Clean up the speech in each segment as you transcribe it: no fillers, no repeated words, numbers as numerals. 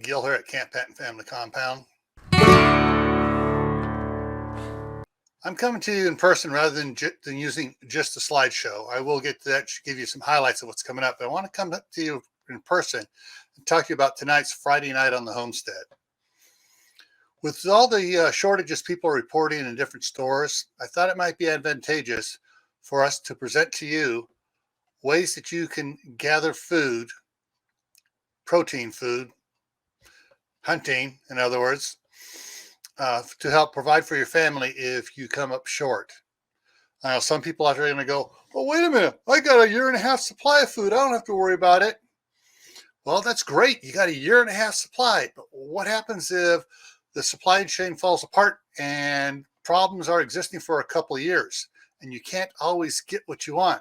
Gil here at Camppatton Family Compound. I'm coming to you in person rather than using just a slideshow. I will get to that, give you some highlights of what's coming up, but I want to come up to you in person and talk to you about tonight's Friday night on the Homestead. With all the shortages people are reporting in different stores, I thought it might be advantageous for us to present to you ways that you can gather food, protein food, hunting, in other words, to help provide for your family if you come up short. Some people out there are going to go, well, wait a minute, I got a 1.5 year supply of food. I don't have to worry about it. Well, that's great. You got a 1.5 year supply. But what happens if the supply chain falls apart and problems are existing for a couple of years and you can't always get what you want?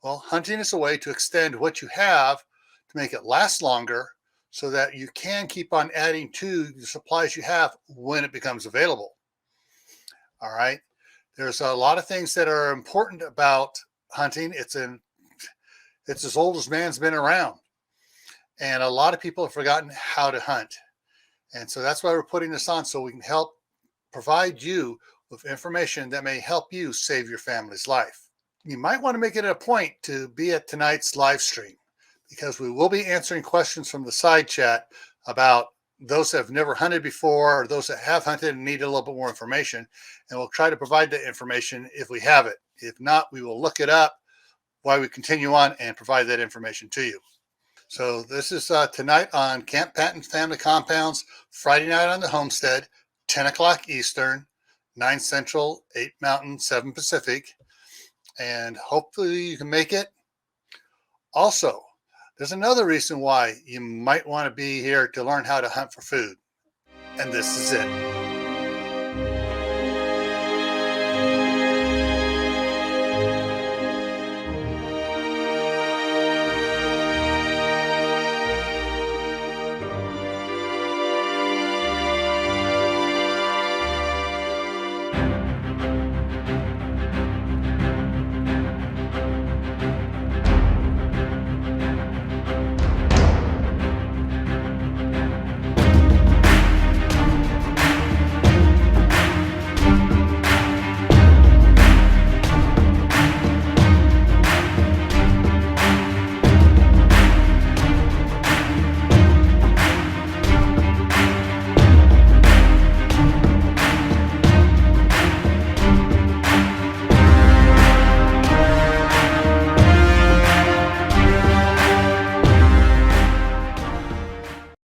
Well, hunting is a way to extend what you have to make it last longer so that you can keep on adding to the supplies you have when it becomes available. All right. There's a lot of things that are important about hunting. It's as old as man's been around. And a lot of people have forgotten how to hunt. And so that's why we're putting this on, so we can help provide you with information that may help you save your family's life. You might want to make it a point to be at tonight's live stream, because we will be answering questions from the side chat about those that have never hunted before or those that have hunted and need a little bit more information. And we'll try to provide that information if we have it. If not, we will look it up while we continue on and provide that information to you. So this is tonight on Camppatton Family Compounds, Friday night on the Homestead, 10 o'clock Eastern, 9 Central, 8 Mountain, 7 Pacific. And hopefully you can make it. Also, there's another reason why you might want to be here to learn how to hunt for food. And this is it.